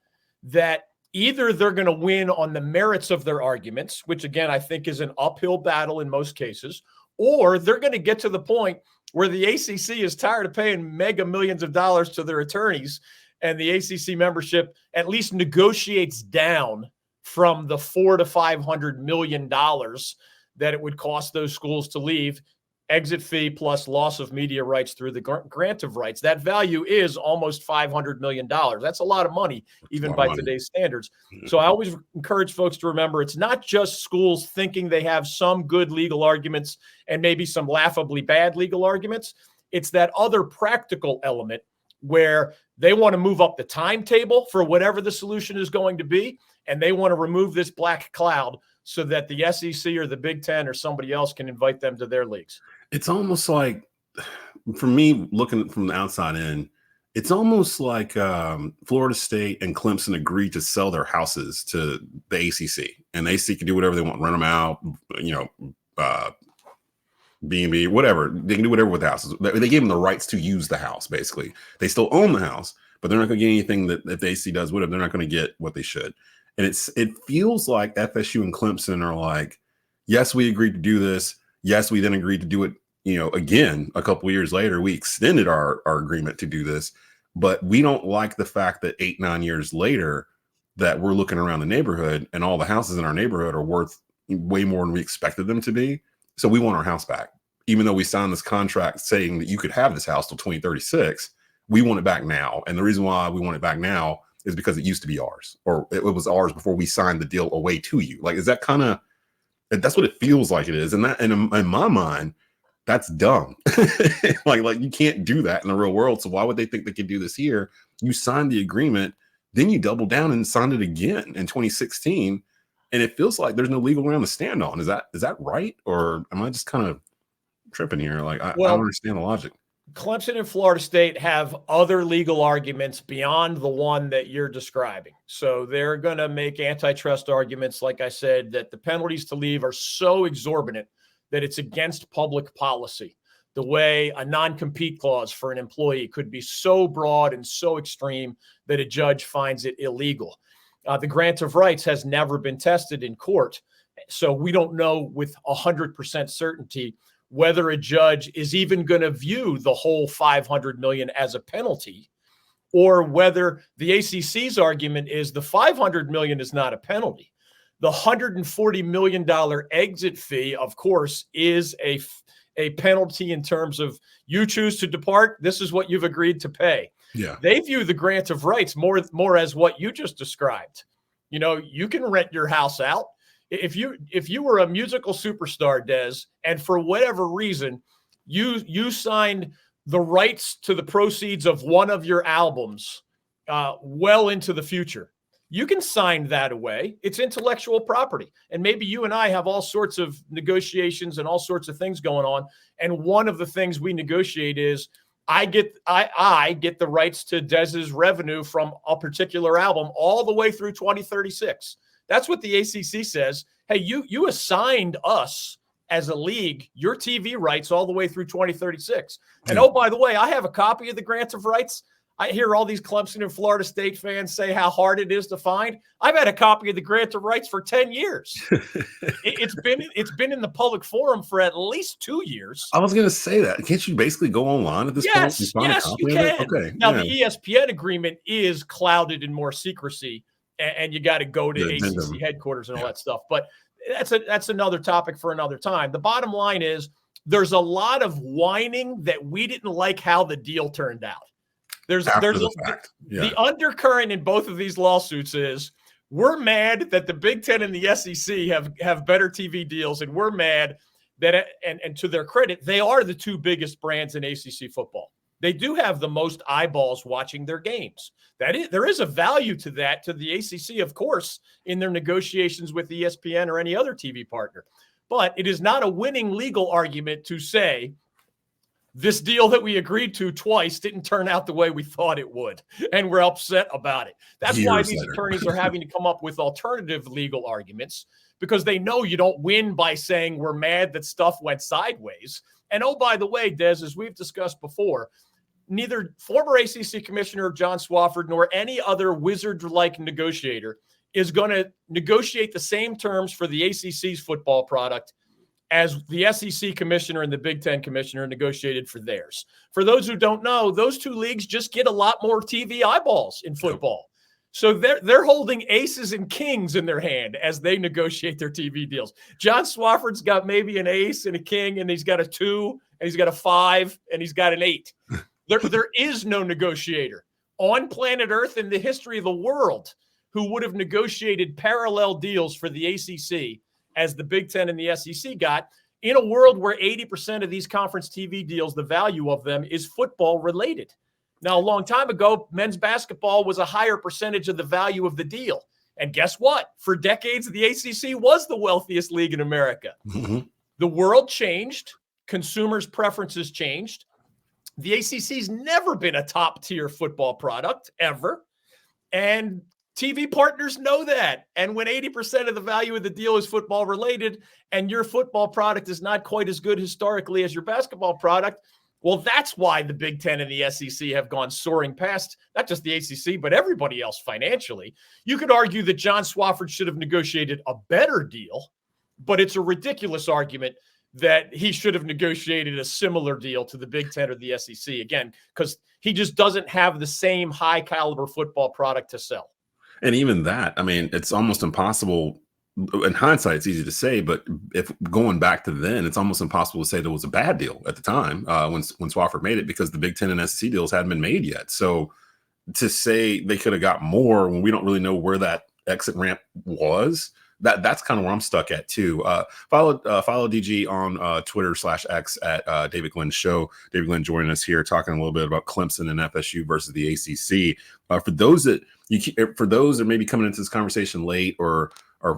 that either they're going to win on the merits of their arguments, which again, I think is an uphill battle in most cases, or they're going to get to the point where the ACC is tired of paying mega millions of dollars to their attorneys, and the ACC membership at least negotiates down from the $400 to $500 million that it would cost those schools to leave, exit fee plus loss of media rights through the grant of rights. That value is almost $500 million. That's a lot of money, even by today's standards. So I always encourage folks to remember it's not just schools thinking they have some good legal arguments and maybe some laughably bad legal arguments. It's that other practical element where they want to move up the timetable for whatever the solution is going to be, and they want to remove this black cloud so that the SEC or the Big Ten or somebody else can invite them to their leagues. It's almost like, for me, looking from the outside in, it's almost like Florida State and Clemson agreed to sell their houses to the ACC, and the ACC can do whatever they want, rent them out, B&B, whatever. They can do whatever with the houses. They gave them the rights to use the house, basically. They still own the house, but they're not going to get anything that if the ACC does whatever, they're not going to get what they should. And it feels like FSU and Clemson are like, yes, we agreed to do this. Yes, we then agreed to do it, again, a couple of years later. We extended our agreement to do this, but we don't like the fact that 8-9 years later, that we're looking around the neighborhood and all the houses in our neighborhood are worth way more than we expected them to be. So we want our house back. Even though we signed this contract saying that you could have this house till 2036, we want it back now. And the reason why we want it back now is because it used to be ours, or it was ours before we signed the deal away to you. Like, is that kind of, that's what it feels like it is. And that, and in my mind, that's dumb. like you can't do that in the real world. So why would they think they could do this here? You signed the agreement, then you double down and signed it again in 2016. And it feels like there's no legal ground to stand on. Is that right? Or am I just kind of tripping here? Like, I don't understand the logic. Clemson and Florida State have other legal arguments beyond the one that you're describing. So they're going to make antitrust arguments, like I said, that the penalties to leave are so exorbitant that it's against public policy. The way a non-compete clause for an employee could be so broad and so extreme that a judge finds it illegal. The grant of rights has never been tested in court. So we don't know with 100% certainty whether a judge is even going to view the whole $500 million as a penalty, or whether the ACC's argument is the $500 million is not a penalty. The $140 million exit fee, of course, is a penalty in terms of you choose to depart. This is what you've agreed to pay. Yeah. They view the grant of rights more as what you just described. You know, you can rent your house out. If you were a musical superstar, Des, and for whatever reason, you signed the rights to the proceeds of one of your albums well into the future, you can sign that away. It's intellectual property. And maybe you and I have all sorts of negotiations and all sorts of things going on. And one of the things we negotiate is I get the rights to Dez's revenue from a particular album all the way through 2036. That's what the ACC says. Hey, you assigned us as a league your TV rights all the way through 2036. And oh, by the way, I have a copy of the grant of rights. I hear all these Clemson and Florida State fans say how hard it is to find. I've had a copy of the grant of rights for 10 years. It's been in the public forum for at least 2 years. I was going to say that. Can't you basically go online at this point and find a copy of it? Okay. Now, the ESPN agreement is clouded in more secrecy, and you got to go to ACC headquarters and all that stuff. But that's another topic for another time. The bottom line is there's a lot of whining that we didn't like how the deal turned out. The undercurrent in both of these lawsuits is we're mad that the Big Ten and the SEC have better TV deals, and we're mad that, and to their credit, they are the two biggest brands in ACC football. They do have the most eyeballs watching their games. There is a value to that, to the ACC, of course, in their negotiations with ESPN or any other TV partner. But it is not a winning legal argument to say this deal that we agreed to twice didn't turn out the way we thought it would, and we're upset about it. That's why these attorneys are having to come up with alternative legal arguments, because they know you don't win by saying we're mad that stuff went sideways. And oh, by the way, Des, as we've discussed before, neither former ACC Commissioner John Swofford nor any other wizard-like negotiator is going to negotiate the same terms for the ACC's football product as the SEC commissioner and the Big Ten commissioner negotiated for theirs. For those who don't know, those two leagues just get a lot more TV eyeballs in football. So they're holding aces and kings in their hand as they negotiate their TV deals. John Swofford's got maybe an ace and a king, and he's got a 2, and he's got a 5, and he's got an 8. There is no negotiator on planet Earth in the history of the world who would have negotiated parallel deals for the ACC as the Big Ten and the SEC got, in a world where 80% of these conference TV deals, the value of them is football related. Now, a long time ago, men's basketball was a higher percentage of the value of the deal. And guess what? For decades, the ACC was the wealthiest league in America. Mm-hmm. The world changed. Consumers' preferences changed. The ACC's never been a top-tier football product, ever. And TV partners know that. And when 80% of the value of the deal is football related and your football product is not quite as good historically as your basketball product, well, that's why the Big Ten and the SEC have gone soaring past not just the ACC, but everybody else financially. You could argue that John Swofford should have negotiated a better deal, but it's a ridiculous argument that he should have negotiated a similar deal to the Big Ten or the SEC, again, because he just doesn't have the same high caliber football product to sell. And even that, I mean, it's almost impossible. In hindsight, it's easy to say, but if going back to then, it's almost impossible to say there was a bad deal at the time when Swofford made it, because the Big Ten and SEC deals hadn't been made yet. So to say they could have got more when we don't really know where that exit ramp was, that's kind of where I'm stuck at too. Follow DG on Twitter /X at David Glenn Show. David Glenn joining us here, talking a little bit about Clemson and FSU versus the ACC. For those that may be coming into this conversation late or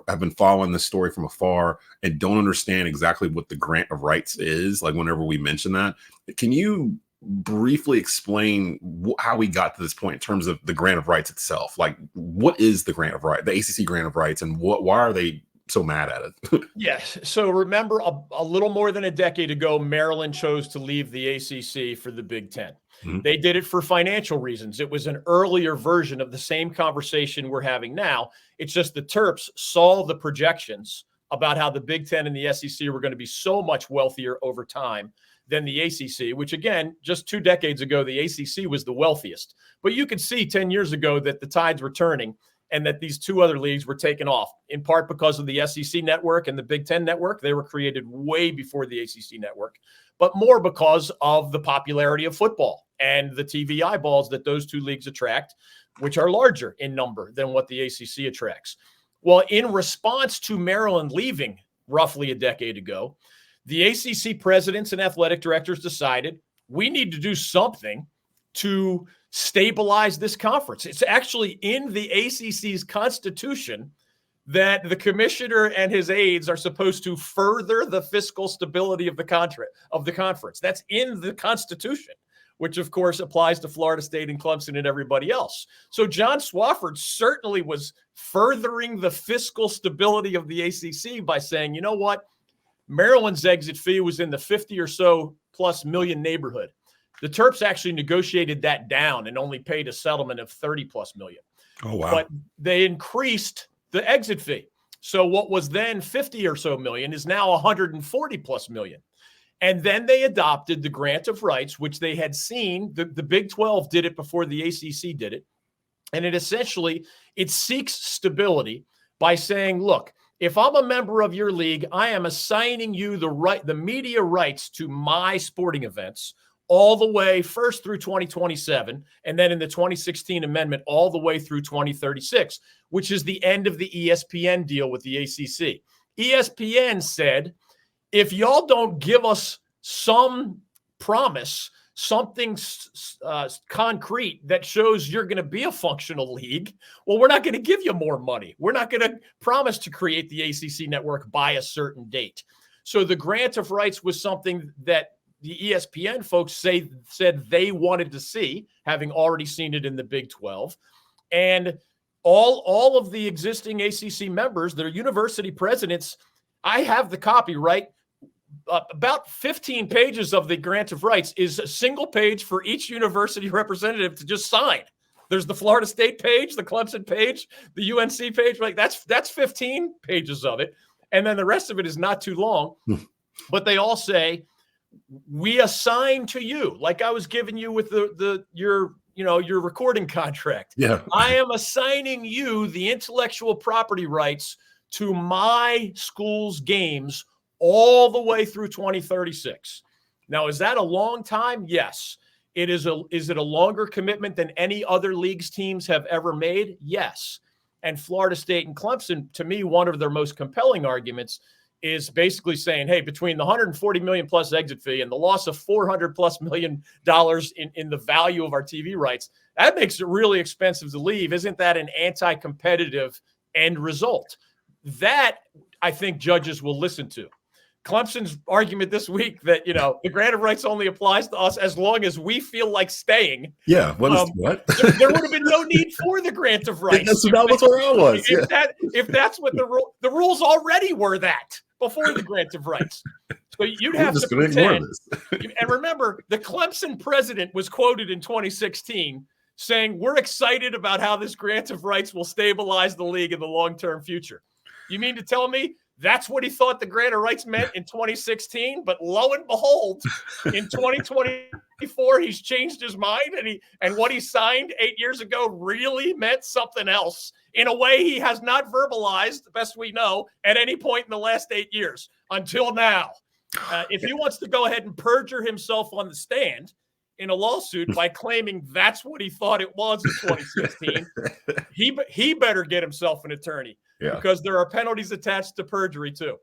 have been following this story from afar and don't understand exactly what the grant of rights is, like whenever we mention that, can you briefly explain how we got to this point in terms of the grant of rights itself? Like, what is the grant of right, the ACC grant of rights, and why are they so mad at it? Yes. So remember, a little more than a decade ago, Maryland chose to leave the ACC for the Big Ten. Mm-hmm. They did it for financial reasons. It was an earlier version of the same conversation we're having now. It's just the Terps saw the projections about how the Big Ten and the SEC were going to be so much wealthier over time than the ACC, which again, just 2 decades ago, the ACC was the wealthiest. But you could see 10 years ago that the tides were turning and that these two other leagues were taken off, in part because of the SEC network and the Big Ten network. They were created way before the ACC network, but more because of the popularity of football and the TV eyeballs that those two leagues attract, which are larger in number than what the ACC attracts. Well, in response to Maryland leaving roughly a decade ago, the ACC presidents and athletic directors decided we need to do something to stabilize this conference. It's actually in the ACC's constitution that the commissioner and his aides are supposed to further the fiscal stability of the conference. That's in the Constitution, which of course applies to Florida State and Clemson and everybody else. So John Swofford certainly was furthering the fiscal stability of the ACC by saying, you know what? Maryland's exit fee was in the 50 or so plus million neighborhood. The Terps actually negotiated that down and only paid a settlement of 30 plus million. Oh, wow. But they increased the exit fee. So what was then 50 or so million is now 140 plus million. And then they adopted the grant of rights, which they had seen. The Big 12 did it before the ACC did it. And it seeks stability by saying, look, if I'm a member of your league, I am assigning you the media rights to my sporting events all the way first through 2027, and then in the 2016 amendment all the way through 2036, which is the end of the ESPN deal with the ACC. ESPN said, if y'all don't give us some promise, something concrete that shows you're going to be a functional league, well, we're not going to give you more money. We're not going to promise to create the ACC network by a certain date. So the grant of rights was something that the ESPN folks said they wanted to see, having already seen it in the Big 12. And all of the existing ACC members, their university presidents, I have the copy, right? About 15 pages of the grant of rights is a single page for each university representative to just sign. There's the Florida State page, the Clemson page, the UNC page. Like that's 15 pages of it. And then the rest of it is not too long. But they all say, we assign to you, like I was giving you with your recording contract. Yeah. I am assigning you the intellectual property rights to my school's games all the way through 2036. Now, is that a long time? Yes. Is it a longer commitment than any other league's teams have ever made? Yes. And Florida State and Clemson, to me, one of their most compelling arguments is basically saying, hey, between the 140 million plus exit fee and the loss of $400+ million in the value of our TV rights, that makes it really expensive to leave. Isn't that an anti-competitive end result? That I think judges will listen to. Clemson's argument this week that, the grant of rights only applies to us as long as we feel like staying. Yeah. What? There would have been no need for the grant of rights. That's where I was. If that's what the rules already were that before the grant of rights. So you'd have to pretend. And remember, the Clemson president was quoted in 2016 saying, we're excited about how this grant of rights will stabilize the league in the long-term future. You mean to tell me that's what he thought the grant of rights meant in 2016? But lo and behold, in 2020, before he's changed his mind and what he signed 8 years ago really meant something else in a way he has not verbalized, the best we know, at any point in the last 8 years until now. If he wants to go ahead and perjure himself on the stand in a lawsuit by claiming that's what he thought it was in 2016, he better get himself an attorney because there are penalties attached to perjury too.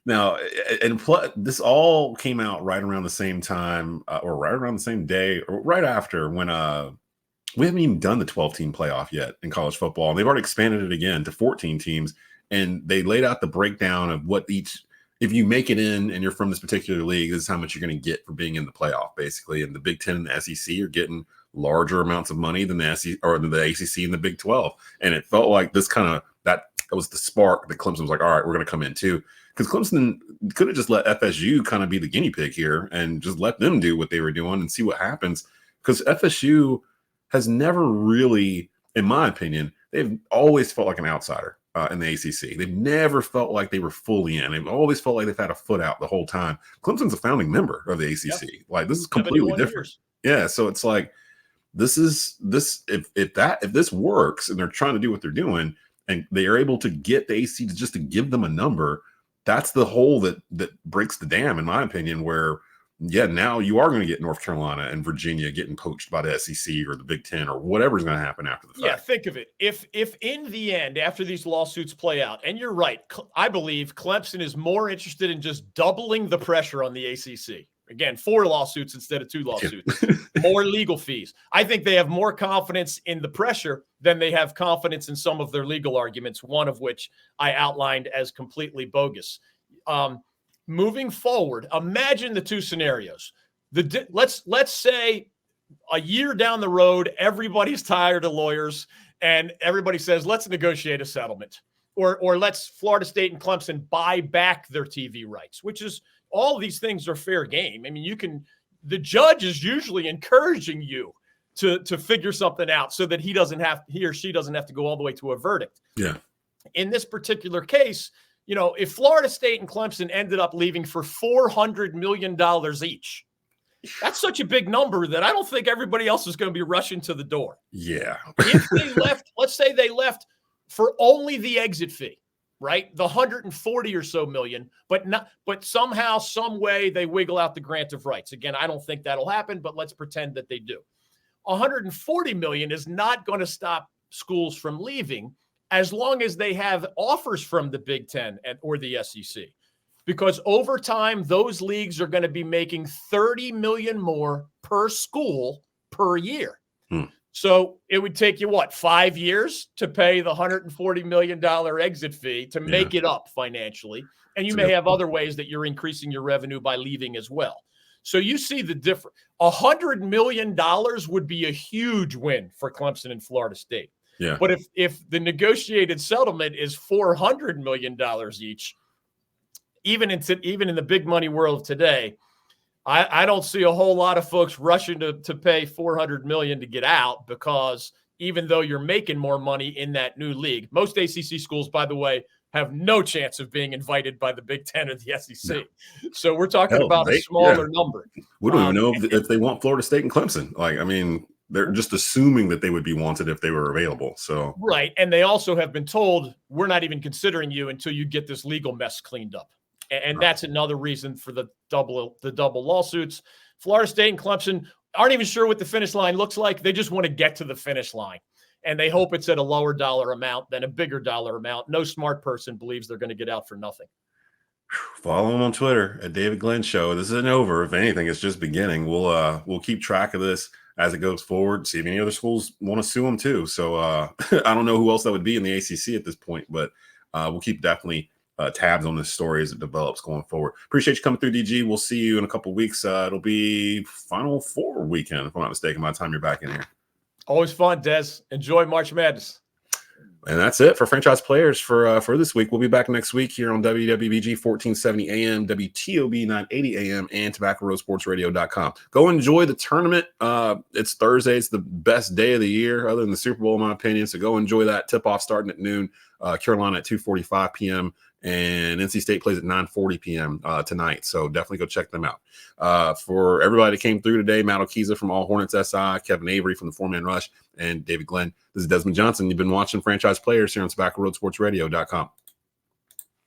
Now, and this all came out right around the same time, or right around the same day, or right after when we haven't even done the 12-team playoff yet in college football. And they've already expanded it again to 14 teams, and they laid out the breakdown of what each. If you make it in and you're from this particular league, this is how much you're going to get for being in the playoff, basically. And the Big Ten and the SEC are getting larger amounts of money than the SEC or the ACC and the Big 12. And it felt like this kind of that was the spark that Clemson was like, all right, we're going to come in too. Because Clemson could have just let FSU kind of be the guinea pig here and just let them do what they were doing and see what happens. Because FSU has never really, in my opinion, they've always felt like an outsider. In the ACC. They've never felt like they were fully in. They've always felt like they've had a foot out the whole time. Clemson's a founding member of the ACC. Yep. Like, this is completely different. Yeah, so it's like if this works and they're trying to do what they're doing and they are able to get the ACC to give them a number, that's the hole that breaks the dam, in my opinion, where now you are going to get North Carolina and Virginia getting poached by the SEC or the Big Ten or whatever's going to happen after the fact. Yeah, think of it. If in the end, after these lawsuits play out, and you're right, I believe Clemson is more interested in just doubling the pressure on the ACC. Again, 4 lawsuits instead of 2 lawsuits, more legal fees. I think they have more confidence in the pressure than they have confidence in some of their legal arguments, one of which I outlined as completely bogus. Moving forward, imagine the 2 scenarios. Let's say a year down the road, everybody's tired of lawyers and everybody says, let's negotiate a settlement, or let's Florida State and Clemson buy back their TV rights, which is all these things are fair game. I mean, the judge is usually encouraging you to figure something out so that he or she doesn't have to go all the way to a verdict. Yeah. In this particular case, if Florida State and Clemson ended up leaving for $400 million each, that's such a big number that I don't think everybody else is going to be rushing to the door. Yeah. If they left, let's say they left for only the exit fee, right? The 140 or so million, but somehow, some way they wiggle out the grant of rights. Again, I don't think that'll happen, but let's pretend that they do. 140 million is not going to stop schools from leaving as long as they have offers from the Big Ten or the SEC. Because over time, those leagues are going to be making $30 million more per school per year. So it would take you, 5 years to pay the $140 million exit fee to make it up financially. And you may have other ways that you're increasing your revenue by leaving as well. So you see the difference. $100 million would be a huge win for Clemson and Florida State. Yeah. But if the negotiated settlement is $400 million each, even in the big money world today, I don't see a whole lot of folks rushing to pay $400 million to get out, because even though you're making more money in that new league, most ACC schools, by the way, have no chance of being invited by the Big Ten or the SEC. No. So we're talking about a smaller number. We don't even know if they want Florida State and Clemson. They're just assuming that they would be wanted if they were available. So right. And they also have been told, we're not even considering you until you get this legal mess cleaned up. And that's another reason for the double lawsuits. Florida State and Clemson aren't even sure what the finish line looks like. They just want to get to the finish line. And they hope it's at a lower dollar amount than a bigger dollar amount. No smart person believes they're going to get out for nothing. Follow him on Twitter at David Glenn Show. This isn't over. If anything, it's just beginning. We'll keep track of this as it goes forward. See if any other schools want to sue them too. So I don't know who else that would be in the ACC at this point, but we'll keep definitely tabs on this story as it develops going forward. Appreciate you coming through, DG. We'll see you in a couple of weeks. It'll be Final Four weekend, if I'm not mistaken, by the time you're back in here. Always fun, Des. Enjoy March Madness. And that's it for franchise players for this week. We'll be back next week here on WWBG 1470 AM, WTOB 980 AM, and TobaccoRoadSportsRadio.com. Go enjoy the tournament. It's Thursday. It's the best day of the year, other than the Super Bowl, in my opinion. So go enjoy that. Tip-off starting at noon. Carolina at 2:45 p.m. and NC State plays at 9:40 p.m. Tonight. So definitely go check them out. For everybody that came through today, Matt Alquiza from All Hornets SI, Kevin Avery from the 4-Man Rush, and David Glenn. This is Desmond Johnson. You've been watching Franchise Players here on TobaccoRoadSportsRadio.com.